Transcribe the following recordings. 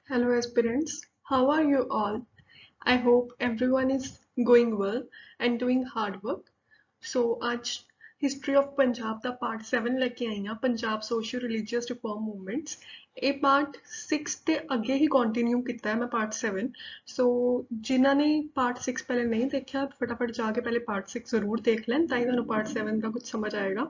Hello aspirants, how are you all? I hope everyone is going well and doing hard work. So आज history of Punjab the part 7 ਲੈ ਕੇ ਆਈ ਹਾਂ Punjab social religious reform movements ਇਹ part 6 ਤੇ ਅੱਗੇ ਹੀ continue ਕੀਤਾ ਹੈ ਮੈਂ ਪਾਰਟ 7 ਸੋ ਜਿਨ੍ਹਾਂ ਨੇ ਪਾਰਟ 6 ਪਹਿਲੇ ਨਹੀਂ ਦੇਖਿਆ ਫਟਾਫਟ ਜਾ ਕੇ ਪਹਿਲੇ ਪਾਰਟ 6 ਜ਼ਰੂਰ ਦੇਖ ਲੈਣ ਤਾਂ ਹੀ ਤੁਹਾਨੂੰ ਪਾਰਟ 7 ਦਾ ਕੁਝ ਸਮਝ ਆਏਗਾ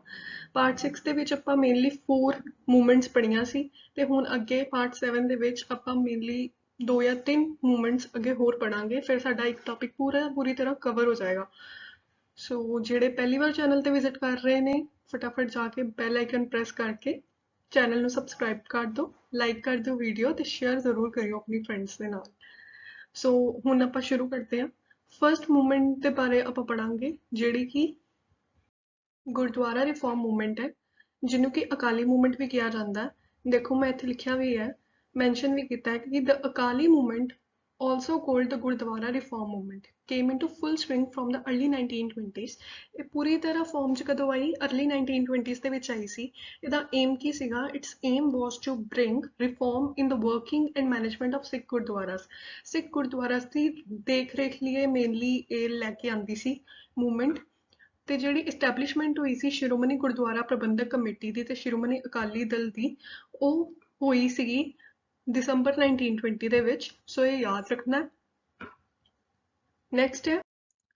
ਪਾਰਟ 6 ਦੇ ਵਿੱਚ ਆਪਾਂ ਮੇਨਲੀ 4 ਮੂਵਮੈਂਟਸ ਪੜ੍ਹੀਆਂ ਸੀ ਤੇ ਹੁਣ ਅੱਗੇ ਪਾਰਟ 7 ਦੇ ਵਿੱਚ ਆਪਾਂ ਮੇਨਲੀ 2 ਜਾਂ 3 ਮੂਵਮੈਂਟਸ ਅੱਗੇ ਹੋਰ ਪੜਾਂਗੇ ਫਿਰ ਸਾਡਾ ਇੱਕ ਟੌਪਿਕ ਪੂਰੀ ਤਰ੍ਹਾਂ ਕਵਰ ਹੋ ਜਾਏਗਾ ਸੋ ਜਿਹੜੇ ਪਹਿਲੀ ਵਾਰ ਚੈਨਲ ਤੇ ਵਿਜ਼ਿਟ ਕਰ ਰਹੇ ਨੇ ਫਟਾਫਟ ਜਾ ਕੇ ਬੈਲ ਆਈਕਨ ਪ੍ਰੈਸ ਕਰਕੇ ਚੈਨਲ ਨੂੰ ਸਬਸਕ੍ਰਾਈਬ ਕਰ ਦਿਓ ਲਾਈਕ ਕਰ ਦਿਓ ਵੀਡੀਓ ਤੇ ਸ਼ੇਅਰ ਜ਼ਰੂਰ ਕਰਿਓ ਆਪਣੀ ਫਰੈਂਡਸ ਦੇ ਨਾਲ ਸੋ ਹੁਣ ਆਪਾਂ ਸ਼ੁਰੂ ਕਰਦੇ ਹਾਂ ਫਰਸਟ ਮੂਵਮੈਂਟ ਦੇ ਬਾਰੇ ਆਪਾਂ ਪੜਾਂਗੇ ਜਿਹੜੀ ਕਿ ਗੁਰਦੁਆਰਾ ਰਿਫਾਰਮ ਮੂਵਮੈਂਟ ਹੈ ਜਿਹਨੂੰ ਕਿ ਅਕਾਲੀ ਮੂਵਮੈਂਟ ਵੀ ਕਿਹਾ ਜਾਂਦਾ ਹੈ ਦੇਖੋ ਮੈਂ ਇੱਥੇ ਲਿਖਿਆ ਵੀ ਹੈ ਮੈਂਸ਼ਨ ਵੀ ਕੀਤਾ ਹੈ ਕਿ the Akali movement also called the Gurdwara Reform Movement, came into full swing from the early 1920s. ਇਹ ਪੂਰੀ ਤਰ੍ਹਾਂ ਫਾਰਮ 'ਚ ਕਦੋਂ ਆਈ early 1920s ਦੇ ਵਿੱਚ ਆਈ ਸੀ ਇਹਦਾ ਏਮ ਕੀ ਸੀਗਾ its aim was to bring reform in the working and management of Sikh gurdwaras Sikh gurdwaras ਦੀ ਦੇਖ ਰੇਖ ਲਈ ਮੇਨਲੀ ਇਹ ਲੈ ਕੇ ਆਂਦੀ ਸੀ ਮੂਵਮੈਂਟ ਤੇ ਜਿਹੜੀ ਇਸਟੈਬਲਿਸ਼ਮੈਂਟ ਹੋਈ ਸੀ ਸ਼੍ਰੋਮਣੀ ਗੁਰਦੁਆਰਾ ਪ੍ਰਬੰਧਕ ਕਮੇਟੀ ਦੀ ਤੇ ਸ਼੍ਰੋਮਣੀ ਅਕਾਲੀ ਦਲ ਦੀ ਉਹ ਹੋਈ ਸੀਗੀ ਦਸੰਬਰ 1920 ਦੇ ਵਿੱਚ ਸੋ ਇਹ ਯਾਦ ਰੱਖਣਾ ਨੈਕਸਟ ਹੈ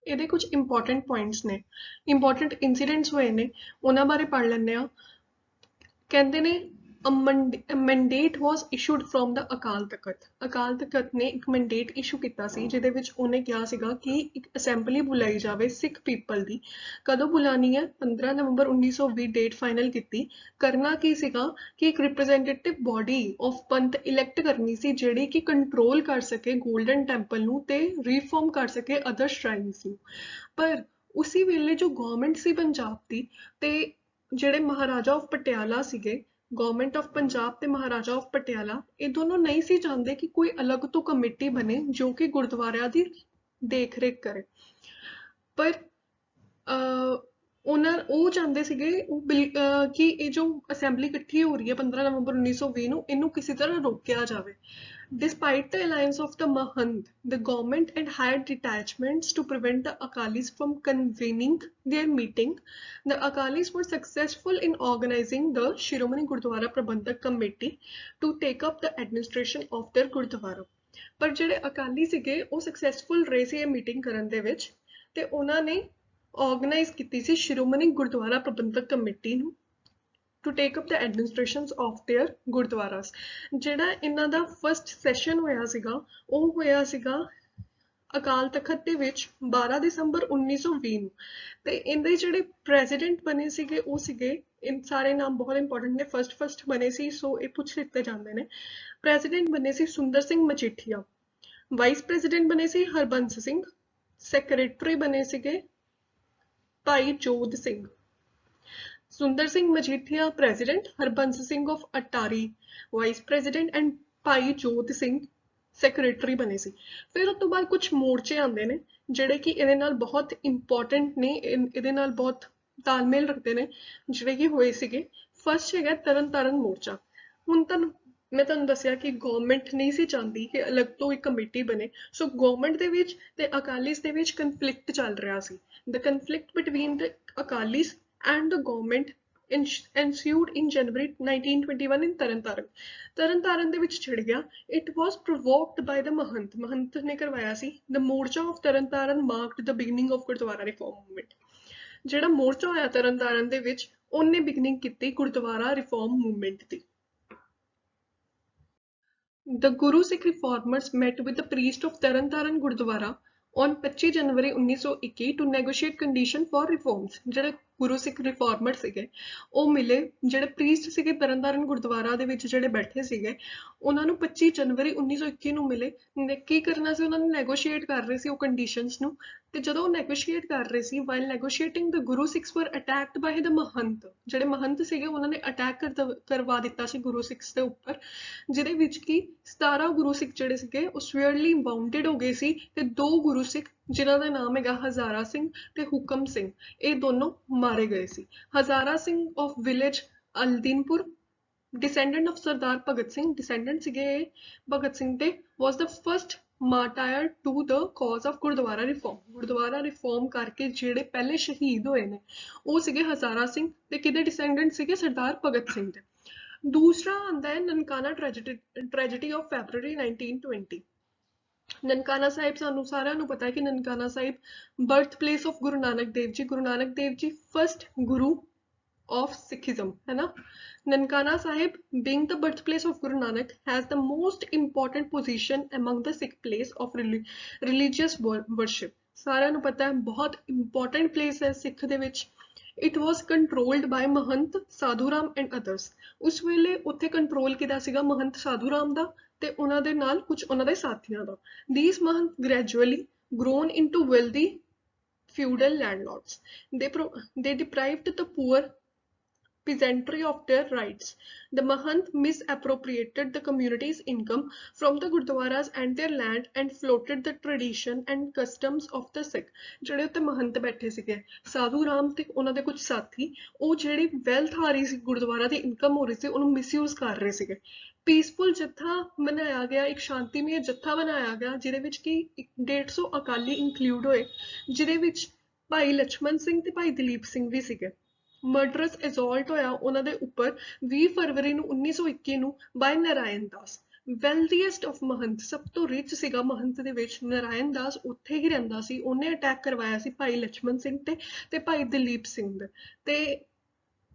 ਇਹਦੇ ਕੁਝ ਇੰਪੋਰਟੈਂਟ ਪੁਆਇੰਟਸ ਨੇ ਇੰਪੋਰਟੈਂਟ ਇਨਸੀਡੈਂਟਸ ਹੋਏ ਨੇ ਉਹਨਾਂ ਬਾਰੇ ਪੜ੍ਹ ਲੈਂਦੇ ਆ ਕਹਿੰਦੇ ਨੇ a mandate was issued from the Akal Takht ਨੇ ਇੱਕ ਮੈਂਡੇਟ ਇਸ਼ੂ ਕੀਤਾ ਸੀ ਜਿਹਦੇ ਵਿੱਚ ਉਹਨੇ ਕਿਹਾ ਸੀਗਾ ਕਿ ਇੱਕ ਅਸੈਂਬਲੀ ਬੁਲਾਈ ਜਾਵੇ ਸਿੱਖ ਪੀਪਲ ਦੀ ਕਦੋਂ ਬੁਲਾਣੀ ਹੈ 15 ਨਵੰਬਰ 1920 ਡੇਟ ਫਾਈਨਲ ਕੀਤੀ ਕਰਨਾ ਕੀ ਸੀਗਾ ਕਿ ਇੱਕ representative body of Panth elect ਕਰਨੀ ਸੀ ਜਿਹੜੀ ਕਿ ਕੰਟਰੋਲ ਕਰ ਸਕੇ ਗੋਲਡਨ ਟੈਂਪਲ ਨੂੰ ਤੇ ਰੀਫਾਰਮ ਕਰ ਸਕੇ ਅਦਰ ਸ਼ਰਾਈਨਸ ਨੂੰ ਪਰ ਉਸੇ ਵੇਲੇ ਜੋ ਗਵਰਨਮੈਂਟ ਸੀ ਪੰਜਾਬ ਦੀ ਤੇ ਜਿਹੜੇ ਮਹਾਰਾਜਾ ਆਫ ਪਟਿਆਲਾ ਸੀਗੇ ਗਵਰਨਮੈਂਟ ਆਫ ਪੰਜਾਬ ਤੇ ਮਹਾਰਾਜਾ ਆਫ ਪਟਿਆਲਾ ਇਹ ਦੋਨੋਂ ਨਹੀਂ ਸੀ ਚਾਹੁੰਦੇ ਕਿ ਕੋਈ ਅਲੱਗ ਤੋਂ ਕਮੇਟੀ ਬਣੇ ਜੋ ਕਿ ਗੁਰਦੁਆਰਿਆਂ ਦੀ ਦੇਖ ਰੇਖ ਕਰੇ ਪਰ ਉਹ ਚਾਹੁੰਦੇ ਸੀਗੇ ਕਿ ਇਹ ਜੋ ਅਸੈਂਬਲੀ ਇਕੱਠੀ ਹੋ ਰਹੀ ਹੈ 15 ਨਵੰਬਰ 1920 ਨੂੰ ਇਹਨੂੰ ਕਿਸੇ ਤਰ੍ਹਾਂ ਰੋਕਿਆ ਜਾਵੇ Despite the alliance of the Mahant, the government had hired detachments to prevent the Akalis from convening their meeting. The Akalis were successful in organizing the Shiromani Gurdwara Prabandhak Committee to take up the administration of their Gurdwara. ਪਰ ਜਿਹੜੇ ਅਕਾਲੀ ਸੀਗੇ ਉਹ successful ਰਹੇ ਸੀ ਇਹ meeting ਕਰਨ ਦੇ ਵਿੱਚ ਤੇ ਉਹਨਾਂ ਨੇ ਆਰਗੇਨਾਈਜ਼ ਕੀਤੀ ਸੀ ਸ਼੍ਰੋਮਣੀ ਗੁਰਦੁਆਰਾ ਪ੍ਰਬੰਧਕ ਕਮੇਟੀ ਨੂੰ to take up the administrations of their gurdwaras ਜਿਹੜਾ ਇਹਨਾਂ ਦਾ ਫਰਸਟ ਸੈਸ਼ਨ ਹੋਇਆ ਸੀਗਾ ਉਹ ਹੋਇਆ ਸੀਗਾ ਅਕਾਲ ਤਖਤ ਦੇ ਵਿੱਚ 12 ਦਸੰਬਰ 1920 ਨੂੰ ਤੇ ਇਹਦੇ ਜਿਹੜੇ ਪ੍ਰੈਜ਼ੀਡੈਂਟ ਬਣੇ ਸੀਗੇ ਉਹ ਸੀਗੇ ਇਹ ਸਾਰੇ ਨਾਮ ਬਹੁਤ ਇੰਪੋਰਟੈਂਟ ਨੇ ਫਰਸਟ ਬਣੇ ਸੀ ਸੋ ਇਹ ਪੁੱਛ ਲਿੱਤੇ ਜਾਂਦੇ ਨੇ ਪ੍ਰੈਜ਼ੀਡੈਂਟ ਬਣੇ ਸੀ ਸੁੰਦਰ ਸਿੰਘ ਮਜੀਠੀਆ ਵਾਈਸ ਪ੍ਰੈਜ਼ੀਡੈਂਟ ਬਣੇ ਸੀ ਹਰਬੰਸ ਸਿੰਘ ਸੈਕਟਰੀ ਬਣੇ ਸੀਗੇ Bhai Jodh Singh Sundar Singh Majithia president Harbans Singh of Attari vice president and Bhai Jodh Singh secretary ਬਣੇ ਸੀ ਫਿਰ ਉਸ ਤੋਂ ਬਾਅਦ ਕੁਝ ਮੋਰਚੇ ਆਉਂਦੇ ਨੇ ਜਿਹੜੇ ਕਿ ਇਹਦੇ ਨਾਲ ਬਹੁਤ ਇੰਪੋਰਟੈਂਟ ਨੇ ਇਹਦੇ ਨਾਲ ਬਹੁਤ ਤਾਲਮੇਲ ਰੱਖਦੇ ਨੇ ਜਿਹੜੇ ਕਿ ਹੋਏ ਸੀਗੇ ਫਸਟ ਹੈਗਾ ਤਰਨਤਾਰਨ ਮੋਰਚਾ ਹੁਣ ਮੈਂ ਤੁਹਾਨੂੰ ਦੱਸਿਆ ਕਿ ਗਵਰਨਮੈਂਟ ਨਹੀਂ ਸੀ ਚਾਹੁੰਦੀ ਕਿ ਅਲੱਗ ਤੋਂ ਇੱਕ ਕਮੇਟੀ ਬਣੇ ਸੋ ਗਵਰਨਮੈਂਟ ਦੇ ਵਿੱਚ ਤੇ ਅਕਾਲੀਸ ਦੇ ਵਿੱਚ ਕਨਫਲਿਕਟ ਚੱਲ ਰਿਹਾ ਸੀ the conflict between the Akalis and the government ensued in January 1921 in Taran ਦੇ ਵਿੱਚ ਛਿੜ ਗਿਆ it was provoked by the ਮਹੰਤ ਨੇ ਕਰਵਾਇਆ ਸੀ the morcha of Taran marked the beginning of Gurdwara reform movement ਜਿਹੜਾ ਮੋਰਚਾ ਹੋਇਆ ਤਰਨਤਾਰਨ ਦੇ ਵਿੱਚ ਉਹਨੇ ਬਿਗਨਿੰਗ ਕੀਤੀ Gurdwara reform movement the The Guru Sikh reformers met with the priest of Taran Gurdwara on 25 January 1921 to negotiate condition for reforms ਜਿਹੜੇ ਗੁਰੂ ਸਿੱਖ reformer ਸੀਗੇ ਉਹ ਮਿਲੇ ਜਿਹੜੇ ਪ੍ਰੀਸਟ ਸੀਗੇ ਤਰਨਤਾਰਨ ਗੁਰਦੁਆਰਾ ਦੇ ਵਿੱਚ ਜਿਹੜੇ ਬੈਠੇ ਸੀਗੇ ਉਹਨਾਂ ਨੂੰ 25 ਜਨਵਰੀ 1921 ਨੂੰ ਮਿਲੇ ਕੀ ਕਰਨਾ ਸੀ ਉਹਨਾਂ ਨੇ ਨੈਗੋਸ਼ੀਏਟ ਕਰ ਰਹੇ ਸੀ ਉਹ ਕੰਡੀਸ਼ਨਸ ਨੂੰ ਤੇ ਜਦੋਂ ਉਹ ਨੈਗੋਸ਼ੀਏਟ ਕਰ ਰਹੇ ਸੀ ਵਾਈਲ ਨੈਗੋਸ਼ੀਏਟਿੰਗ ਦ ਗੁਰੂ ਸਿੱਖਸ ਵਰ ਅਟੈਕਡ ਬਾਈ ਦ ਮਹੰਤ ਜਿਹੜੇ ਮਹੰਤ ਸੀਗੇ ਉਹਨਾਂ ਨੇ ਅਟੈਕ ਕਰਵਾ ਦਿੱਤਾ ਸੀ ਗੁਰੂ ਸਿੱਖਸ ਦੇ ਉੱਪਰ ਜਿਹਦੇ ਵਿੱਚ ਕਿ 17 ਗੁਰੂ ਸਿੱਖ ਜਿਹੜੇ ਸੀਗੇ ਉਹ ਸਵੇਅਰਲੀ ਵਾਉਂਟਡ ਹੋ ਗਏ ਸੀ ਤੇ 2 ਗੁਰੂ ਸਿੱਖ ਜਿਨ੍ਹਾਂ ਦਾ ਨਾਮ ਹੈਗਾ ਹਜ਼ਾਰਾ ਸਿੰਘ ਤੇ ਹੁਕਮ ਸਿੰਘ, ਇਹ ਦੋਨੋਂ ਮਾਰੇ ਗਏ ਸੀ। Hazara Singh of village Aldinpur descendant of Sardar Bhagat Singh, descendant ਸੀਗੇ ਭਗਤ ਸਿੰਘ ਦੇ, was the first martyr to the cause of Gurdwara reform. Gurdwara reform ਕਰਕੇ ਜਿਹੜੇ ਪਹਿਲੇ ਸ਼ਹੀਦ ਹੋਏ ਨੇ ਉਹ ਸੀਗੇ ਹਜ਼ਾਰਾ ਸਿੰਘ ਤੇ ਕਿਹਦੇ descendant ਸੀਗੇ ਸਰਦਾਰ ਭਗਤ ਸਿੰਘ ਦੇ। ਦੂਸਰਾ ਆਂਦਾ ਹੈ Nankana tragedy of February 1920। Nankana Sahib ਸਾਨੂੰ ਸਾਰਿਆਂ ਨੂੰ ਪਤਾ ਹੈ ਕਿ Nankana Sahib birth place of Guru Nanak Dev ji, Guru Nanak Dev ji first Guru of Sikhism, है ना। Nankana Sahib, being the birthplace of Guru Nanak, has the most important position among the Sikh place of religious worship। ਸਾਰਿਆਂ ਨੂੰ ਪਤਾ ਹੈ ਬਹੁਤ important place ਹੈ ਸਿੱਖ ਦੇ ਵਿੱਚ। It was controlled by Mahant Sadhuram and others। ਉਸ ਵੇਲੇ ਉੱਥੇ ਕੰਟਰੋਲ ਕਿਹਦਾ ਸੀਗਾ? ਮਹੰਤ ਸਾਧੂਰਾਮ ਦਾ ਤੇ ਉਹਨਾਂ ਦੇ ਨਾਲ ਕੁਝ ਉਹਨਾਂ ਦੇ ਸਾਥੀਆਂ ਦਾ। These Mahant gradually grown into wealthy feudal landlords। They deprived the poor peasantry of their rights। The Mahant misappropriated the community's income from the gurdwaras and their land and floated the tradition and customs of the Sikh। ਜਿਹੜੇ ਉੱਤੇ ਮਹੰਤ ਬੈਠੇ ਸੀਗੇ ਸਾਧੂ ਰਾਮ ਤੇ ਉਹਨਾਂ ਦੇ ਕੁਝ ਸਾਥੀ, ਉਹ ਜਿਹੜੀ ਵੈਲਥ ਆ ਰਹੀ ਸੀ ਗੁਰਦੁਆਰਾ ਦੀ ਇਨਕਮ ਹੋ ਰਹੀ ਸੀ ਉਹਨੂੰ ਮਿਸਯੂਜ਼ ਕਰ ਰਹੇ ਸੀਗੇ। ਪੀਸਫੁਲ ਜੱਥਾ ਬਣਾਇਆ ਗਿਆ, ਇੱਕ ਸ਼ਾਂਤੀਮਈ ਜੱਥਾ ਬਣਾਇਆ ਗਿਆ ਜਿਹਦੇ ਵਿੱਚ ਕਿ 150 ਅਕਾਲੀ ਇਨਕਲੂਡ ਹੋਏ, ਜਿਹਦੇ ਵਿੱਚ ਭਾਈ ਲਛਮਣ ਸਿੰਘ ਤੇ ਭਾਈ ਦਲੀਪ ਸਿੰਘ ਵੀ ਸੀਗੇ। ਮਰਡਰਸ ਅਸੌਲਟ ਹੋਇਆ ਉਹਨਾਂ ਦੇ ਉੱਪਰ 20 ਫਰਵਰੀ ਨੂੰ 1921 ਨੂੰ ਬਾਈ ਨਾਰਾਇਣ ਦਾਸ। ਵੈਲਦੀਐਸਟ ਆਫ ਮਹੰਤ, ਸਭ ਤੋਂ ਰਿਚ ਸੀਗਾ ਮਹੰਤ ਦੇ ਵਿੱਚ ਨਾਰਾਇਣ ਦਾਸ, ਉੱਥੇ ਹੀ ਰਹਿੰਦਾ ਸੀ। ਉਹਨੇ ਅਟੈਕ ਕਰਵਾਇਆ ਸੀ ਭਾਈ ਲਛਮਣ ਸਿੰਘ ਤੇ ਭਾਈ ਦਲੀਪ ਸਿੰਘ ਤੇ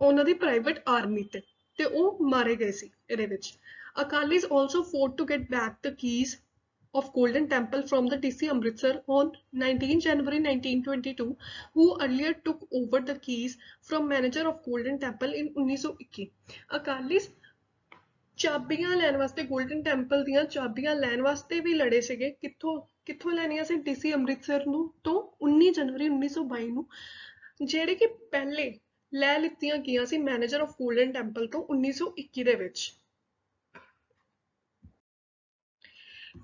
ਉਹਨਾਂ ਦੀ ਪ੍ਰਾਈਵੇਟ ਆਰਮੀ ਤੇ ਉਹ ਮਾਰੇ ਗਏ ਸੀ ਇਹਦੇ ਵਿੱਚ। Akalis also fought to get back the keys of Golden Temple from the DC Amritsar on 19 January 1922, who earlier took over the keys from manager of Golden Temple in 1921। ਅਕਾਲੀਸ ਚਾਬੀਆਂ ਲੈਣ ਵਾਸਤੇ ਗੋਲਡਨ ਟੈਂਪਲ ਦੀਆਂ ਚਾਬੀਆਂ ਲੈਣ ਵਾਸਤੇ ਵੀ ਲੜੇ ਸੀਗੇ। ਕਿੱਥੋਂ ਲੈਣੀਆਂ ਸੀ? DC ਅੰਮ੍ਰਿਤਸਰ ਨੂੰ ਤੋਂ 19 ਜਨਵਰੀ 1922 ਨੂੰ, ਜਿਹੜੇ ਕਿ ਪਹਿਲੇ ਲੈ ਲਿੱਤੀਆਂ ਗਈਆਂ ਸੀ ਮੈਨੇਜਰ ਆਫ ਗੋਲਡਨ ਟੈਂਪਲ ਤੋਂ 1921 ਦੇ ਵਿੱਚ।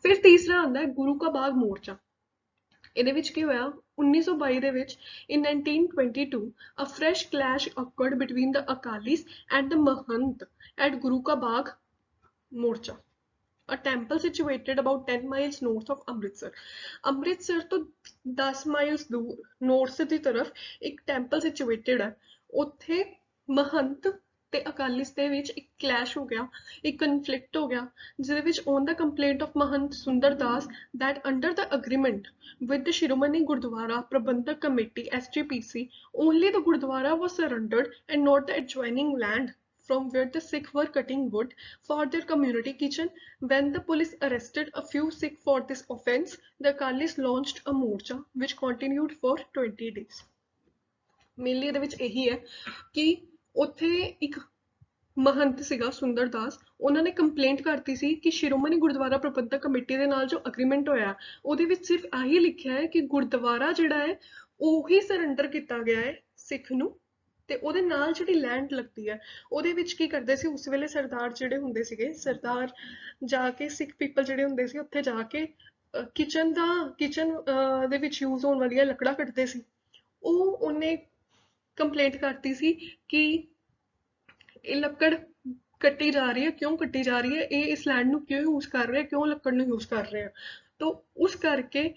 ਫਿਰ ਤੀਸਰਾ ਆਉਂਦਾ ਹੈ ਗੁਰੂ ਕਾ ਬਾਗ ਮੋਰਚਾ। ਇਹਦੇ ਵਿੱਚ ਕੀ ਹੋਇਆ? 1922 ਦੇ ਵਿੱਚ in 1922 a fresh clash occurred between the Akalis and the Mahant at Guru Ka Bagh Morcha, a temple situated about 10 miles north of Amritsar। Amritsar ਤੋਂ 10 ਮਾਈਲਸ ਦੂਰ ਨੌਰਥ ਦੀ ਤਰਫ ਇੱਕ ਟੈਂਪਲ ਸਿਚੁਏਟਡ ਹੈ। ਉੱਥੇ ਮਹੰਤ ਤੇ ਅਕਾਲੀਸ ਦੇ ਵਿੱਚ ਇੱਕ ਕਲੈਸ਼ ਹੋ ਗਿਆ, ਇੱਕ ਕਨਫਲਿਕਟ ਹੋ ਗਿਆ, ਜਿਹਦੇ ਵਿੱਚ on the complaint of Mahant Sundar Das that under the agreement with the Shiromani Gurdwara Prabandhak Committee SGPC, only the Gurdwara was surrendered and not the adjoining land from where the Sikh were cutting wood for their community kitchen। When the police arrested a few Sikh for this offence, the Akalis launched a morcha which continued for 20 days। Mainly ਇਹਦੇ ਵਿੱਚ ਇਹੀ ਹੈ ਕਿ ਉੱਥੇ ਇੱਕ ਮਹੰਤ ਸੀਗਾ ਸੁੰਦਰ ਦਾਸ, ਉਹਨਾਂ ਨੇ ਕੰਪਲੇਂਟ ਕਰਤੀ ਸੀ ਕਿ ਸ਼ਿਰੋਮਣੀ ਗੁਰਦੁਆਰਾ ਪ੍ਰਬੰਧਕ ਕਮੇਟੀ ਦੇ ਨਾਲ ਜੋ ਅਗਰੀਮੈਂਟ ਹੋਇਆ ਉਹਦੇ ਵਿੱਚ ਸਿਰਫ ਆਹੀ ਲਿਖਿਆ ਹੈ ਕਿ ਗੁਰਦੁਆਰਾ ਜਿਹੜਾ ਹੈ ਉਹੀ ਸਰੈਂਡਰ ਕੀਤਾ ਗਿਆ ਹੈ ਸਿੱਖ ਨੂੰ, ਤੇ ਉਹਦੇ ਨਾਲ ਜਿਹੜੀ ਲੈਂਡ ਲੱਗਦੀ ਹੈ ਉਹਦੇ ਵਿੱਚ ਕੀ ਕਰਦੇ ਸੀ ਉਸ ਵੇਲੇ ਸਰਦਾਰ ਜਿਹੜੇ ਹੁੰਦੇ ਸੀਗੇ, ਸਰਦਾਰ ਜਾ ਕੇ ਸਿੱਖ ਪੀਪਲ ਜਿਹੜੇ ਹੁੰਦੇ ਸੀ ਉੱਥੇ ਜਾ ਕੇ ਕਿਚਨ ਦੇ ਵਿੱਚ ਯੂਜ਼ ਹੋਣ ਵਾਲੀਆਂ ਲੱਕੜਾਂ ਕੱਟਦੇ ਸੀ। ਉਹਨੇ ਕੰਪਲੇਂਟ ਕਰਤੀ ਸੀ ਕਿ ਇਹ ਲੱਕੜ ਕੱਟੀ ਜਾ ਰਹੀ ਹੈ, ਕਿਉਂ ਕੱਟੀ ਜਾ ਰਹੀ ਹੈ, ਇਹ ਇਸ ਲੈਂਡ ਨੂੰ ਕਿਉਂ ਯੂਜ਼ ਕਰ ਰਹੇ, ਕਿਉਂ ਲੱਕੜ ਨੂੰ ਯੂਜ਼ ਕਰ ਰਹੇ ਆ। ਤਾਂ ਉਸ ਕਰਕੇ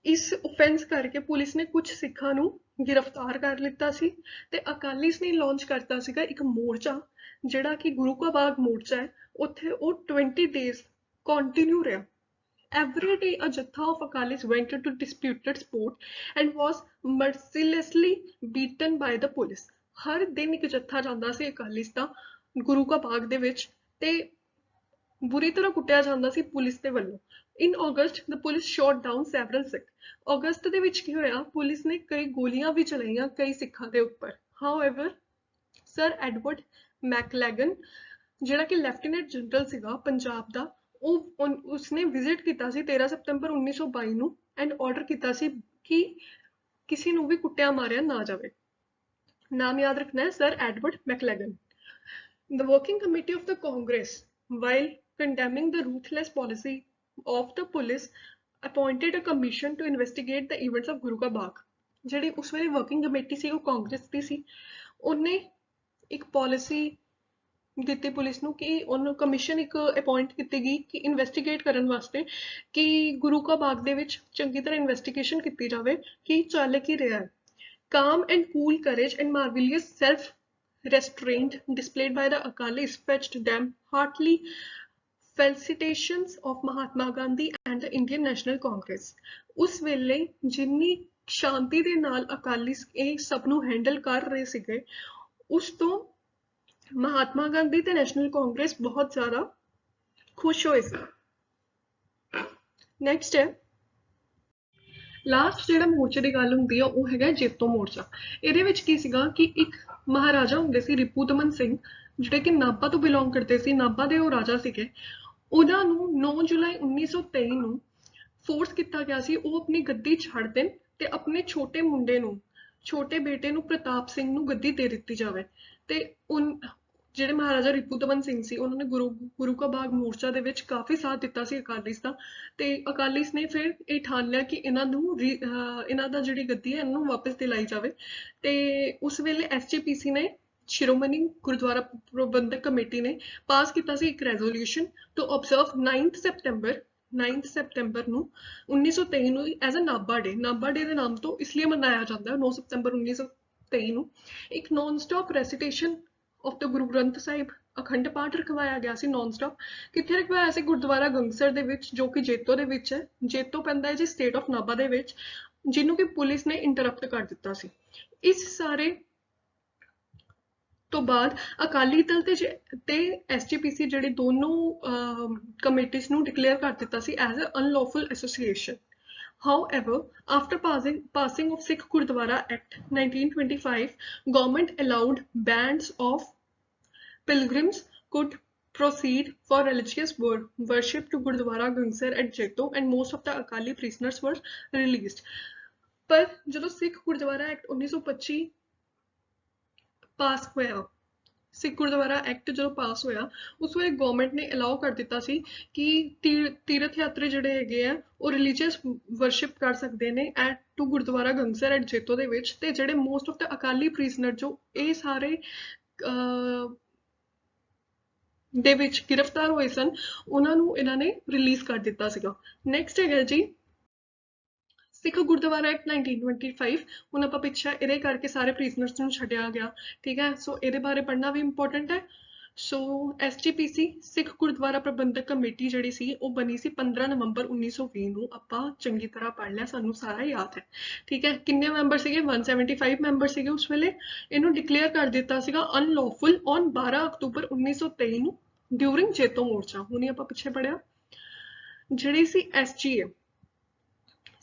ਇਸ ਓਫੈਂਸ ਕਰਕੇ ਪੁਲਿਸ ਨੇ ਕੁਝ ਸਿੱਖਾਂ ਨੂੰ ਗ੍ਰਿਫਤਾਰ ਕਰ ਲਿੱਤਾ ਸੀ ਤੇ ਅਕਾਲੀਸ ਨੇ ਲਾਂਚ ਕਰਤਾ ਸੀਗਾ ਇੱਕ ਮੋਰਚਾ ਜਿਹੜਾ ਕਿ ਗੁਰੂ ਕਾ ਬਾਗ ਮੋਰਚਾ ਹੈ। ਉੱਥੇ ਉਹ 20 days ਕੰਟੀਨਿਊ ਰਿਹਾ। Every day a jatha of Akalis went into disputed sport and was mercilessly beaten by the police। ਹਰ ਦਿਨ ਇੱਕ ਜੱਥਾ ਜਾਂਦਾ ਸੀ ਅਕਾਲੀਸ ਦਾ ਗੁਰੂ ਕਾ ਬਾਗ ਦੇ ਵਿੱਚ ਤੇ ਬੁਰੀ ਤਰ੍ਹਾਂ ਕੁੱਟਿਆ ਜਾਂਦਾ ਸੀ ਪੁਲਿਸ ਦੇ ਵੱਲੋਂ। In August, the police shot down several Sikh। ਅਗਸਤ ਦੇ ਵਿੱਚ ਕੀ ਹੋਇਆ? ਪੁਲਿਸ ਨੇ ਕਈ ਗੋਲੀਆਂ ਵੀ ਚਲਾਈਆਂ ਕਈ ਸਿੱਖਾਂ ਦੇ ਉੱਪਰ। However, Sir Edward Maclagan ਜਿਹੜਾ ਕਿ ਲੈਫਟੀਨੈਂਟ ਜਨਰਲ ਸੀਗਾ ਪੰਜਾਬ ਦਾ, ਉਸਨੇ ਵਿਜ਼ਿਟ ਕੀਤਾ ਸੀ 13 ਸਤੰਬਰ 1922 ਨੂੰ ਐਂਡ ਆਰਡਰ ਕੀਤਾ ਸੀ ਕਿ ਕਿਸੇ ਨੂੰ ਵੀ ਕੁੱਟਿਆ ਮਾਰਿਆ ਨਾ ਜਾਵੇ। ਨਾਮ ਯਾਦ ਰੱਖਣਾ ਹੈ, sir Edward Maclagan. The working committee of the Congress, while condemning the ruthless policy of the police, appointed a commission to investigate the events of Guru Ka Bagh। ਜਿਹੜੀ ਉਸ ਵੇਲੇ ਵਰਕਿੰਗ ਕਮੇਟੀ ਸੀ ਉਹ ਕਾਂਗਰਸ ਦੀ ਸੀ, ਉਹਨੇ ਇੱਕ ਪਾਲਿਸੀ ਦਿੱਤੀ police ਨੂੰ ਕਿ ਉਹਨੂੰ ਕਮਿਸ਼ਨ ਇੱਕ ਅਪਾਇੰਟ ਕੀਤੀ ਗਈ ਕਿ ਇਨਵੈਸਟੀਗੇਟ ਕਰਨ ਵਾਸਤੇ ਕਿ ਗੁਰੂ ਕਾ ਬਾਗ ਦੇ ਵਿੱਚ ਚੰਗੀ ਤਰ੍ਹਾਂ ਇਨਵੈਸਟੀਗੇਸ਼ਨ ਕੀਤੀ ਜਾਵੇ ਕਿ ਚੱਲ ਕੀ ਰਿਹਾ ਹੈ। Calm and cool courage and marvelous self-restraint displayed by the Akalis fetched them heartily felicitations of Mahatma Gandhi and the Indian National Congress। ਉਸ ਵੇਲੇ ਜਿੰਨੀ ਸ਼ਾਂਤੀ ਦੇ ਨਾਲ ਅਕਾਲੀਸ ਇਹ ਸਭ ਨੂੰ ਹੈਂਡਲ ਕਰ ਰਹੇ ਸੀਗੇ, ਉਸ ਤੋਂ ਮਹਾਤਮਾ ਗਾਂਧੀ ਤੇ ਨੈਸ਼ਨਲ ਕਾਂਗਰਸ ਬਹੁਤ ਜ਼ਿਆਦਾ ਖੁਸ਼ ਹੋਏ ਸੀ। ਨੈਕਸਟ ਹੈ ਲਾਸਟ ਜਿਹੜਾ ਮੋਰਚੇ ਦੀ ਗੱਲ ਹੁੰਦੀ ਆ ਉਹ ਹੈਗਾ ਜੇਤੋ ਮੋਰਚਾ। ਇਹਦੇ ਵਿੱਚ ਕੀ ਸੀਗਾ ਕਿ ਇੱਕ ਮਹਾਰਾਜਾ ਹੁੰਦੇ ਸੀ ਰਿਪੂਦਮਨ ਸਿੰਘ, ਜਿਹੜੇ ਕਿ ਨਾਭਾ ਤੋਂ ਬਿਲੋਂਗ ਕਰਦੇ ਸੀ, ਨਾਭਾ ਦੇ ਉਹ ਰਾਜਾ ਸੀਗੇ। ਉਹਨਾਂ ਨੂੰ 9 ਜੁਲਾਈ 1923 ਨੂੰ ਫੋਰਸ ਕੀਤਾ ਗਿਆ ਸੀ ਉਹ ਆਪਣੀ ਗੱਦੀ ਛੱਡ ਦੇਣ ਤੇ ਆਪਣੇ ਛੋਟੇ ਮੁੰਡੇ ਨੂੰ, ਛੋਟੇ ਬੇਟੇ ਨੂੰ ਪ੍ਰਤਾਪ ਸਿੰਘ ਨੂੰ ਗੱਦੀ ਦੇ ਦਿੱਤੀ ਜਾਵੇ। ਤੇ ਜਿਹੜੇ ਮਹਾਰਾਜਾ ਰਿਪੂਦਮਨ ਸਿੰਘ ਸੀ ਉਹਨਾਂ ਨੇ ਗੁਰੂ ਕਾ ਬਾਗ ਮੋਰਚਾ ਦੇ ਵਿੱਚ ਕਾਫੀ ਸਾਥ ਦਿੱਤਾ ਸੀ ਅਕਾਲੀਸ ਦਾ, ਤੇ ਅਕਾਲੀਸ ਨੇ ਫਿਰ ਇਹ ਠਾਣ ਲਿਆ ਕਿ ਇਹਨਾਂ ਨੂੰ ਇਹਨਾਂ ਦਾ ਜਿਹੜੀ ਗੱਦੀ ਹੈ ਇਹਨਾਂ ਨੂੰ ਵਾਪਸ ਦਿਲਾਈ ਜਾਵੇ। ਤੇ ਉਸ ਵੇਲੇ SGPC ਨੇ, ਸ਼੍ਰੋਮਣੀ ਗੁਰਦੁਆਰਾ ਪ੍ਰਬੰਧਕ ਕਮੇਟੀ ਨੇ ਪਾਸ ਕੀਤਾ ਸੀ ਇੱਕ ਰੈਜ਼ੋਲੂਸ਼ਨ ਟੂ ਆਬਜ਼ਰਵ 9 ਸਤੰਬਰ ਨੂੰ 1923 ਨੂੰ ਐਜ਼ ਅ ਨਾਭਾ ਡੇ। ਨਾਭਾ ਡੇ ਦੇ ਨਾਮ ਤੋਂ ਇਸ ਲਈ ਮਨਾਇਆ ਜਾਂਦਾ ਹੈ 9 ਸਤੰਬਰ 1923 ਨੂੰ। ਇੱਕ non stop ਰੈਸੀਟੇਸ਼ਨ of the Guru Granth Sahib Akhand Path ਰਖਵਾਇਆ ਗਿਆ ਸੀ ਨੌਨ ਸਟਾਪ। ਕਿੱਥੇ ਰਖਵਾਇਆ ਸੀ? ਗੁਰਦੁਆਰਾ ਗੰਗਸਰ ਦੇ ਵਿੱਚ, ਜੋ ਕਿ ਜੇਤੋ ਦੇ ਵਿੱਚ ਹੈ। ਜੇਤੋ ਪੈਂਦਾ ਹੈ ਜੀ ਸਟੇਟ ਆਫ ਨਾਭਾ ਦੇ ਵਿੱਚ, ਜਿਹਨੂੰ ਕਿ ਪੁਲਿਸ ਨੇ ਇੰਟਰਪਟ ਕਰ ਦਿੱਤਾ ਸੀ। ਇਸ ਸਾਰੇ ਤੋਂ ਬਾਅਦ ਅਕਾਲੀ ਦਲ ਤੇ SGPC ਜਿਹੜੇ ਦੋਨੋਂ ਕਮੇਟੀਜ਼ ਨੂੰ ਡਿਕਲੇਅਰ ਕਰ ਦਿੱਤਾ ਸੀ as a unlawful association. However, after passing of Sikh Gurdwara Act 1925, government allowed bands of pilgrims could proceed for religious worship to Gurdwara Gangsar at Jeto, and most of the Akali prisoners were released। पर ਜਦੋਂ ਸਿੱਖ gurdwara act 1925 ਪਾਸ ਹੋਇਆ, ਸਿੱਖ gurdwara act ਜਦੋਂ ਪਾਸ ਹੋਇਆ ਉਸ ਵੇਲੇ government ਨੇ allow ਕਰ ਦਿੱਤਾ ਸੀ ਕਿ ਤੀਰਥ ਯਾਤਰੀ ਜਿਹੜੇ ਹੈਗੇ ਆ ਉਹ ਰਿਲੀਜੀਅਸ ਵਰਸ਼ਿਪ ਕਰ ਸਕਦੇ ਨੇ at to Gurdwara Gangsar at ਜੇਤੋ ਦੇ ਵਿੱਚ। ਤੇ ਜਿਹੜੇ ਮੋਸਟ ਆਫ ਦਾ ਅਕਾਲੀ ਪ੍ਰੀਜ਼ਨਰ ਜੋ ਇਹ ਸਾਰੇ ਦੇ ਵਿੱਚ ਗ੍ਰਿਫਤਾਰ ਹੋਏ ਸਨ, ਉਹਨਾਂ ਨੂੰ ਇਹਨਾਂ ਨੇ ਰਿਲੀਜ਼ ਕਰ ਦਿੱਤਾ ਸੀਗਾ। ਨੈਕਸਟ ਹੈਗਾ ਜੀ ਸਿੱਖ ਗੁਰਦੁਆਰਾ ਐਕਟ 1925। ਹੁਣ ਆਪਾਂ ਪਿੱਛੇ ਇਹਦੇ ਕਰਕੇ ਸਾਰੇ ਪ੍ਰੀਜ਼ਨਰਸ ਨੂੰ ਛੱਡਿਆ ਗਿਆ, ਠੀਕ ਹੈ। ਸੋ ਇਹਦੇ ਬਾਰੇ ਪੜ੍ਹਨਾ ਵੀ ਇੰਪੋਰਟੈਂਟ ਹੈ। ਸੋ SGPC ਸਿੱਖ ਗੁਰਦੁਆਰਾ ਪ੍ਰਬੰਧਕ ਕਮੇਟੀ ਜਿਹੜੀ ਸੀ ਉਹ ਬਣੀ ਸੀ 15 ਨਵੰਬਰ 1920 ਨੂੰ। ਆਪਾਂ ਚੰਗੀ ਤਰ੍ਹਾਂ ਪੜ੍ਹ ਲਿਆ, ਸਾਨੂੰ ਸਾਰਾ ਯਾਦ ਹੈ, ਠੀਕ ਹੈ। ਕਿੰਨੇ ਮੈਂਬਰ ਸੀਗੇ? 175 ਮੈਂਬਰ ਸੀਗੇ ਉਸ ਵੇਲੇ। ਇਹਨੂੰ ਡਿਕਲੇਅਰ ਕਰ ਦਿੱਤਾ ਸੀਗਾ ਅਨਲੌਫੁਲ ਔਨ 12 ਅਕਤੂਬਰ 1923 ਨੂੰ ਡਿਊਰਿੰਗ ਜੇਤੋ ਮੋਰਚਾ। ਹੁਣੀ ਆਪਾਂ ਪਿੱਛੇ ਪੜ੍ਹਿਆ। ਜਿਹੜੀ ਸੀ SGA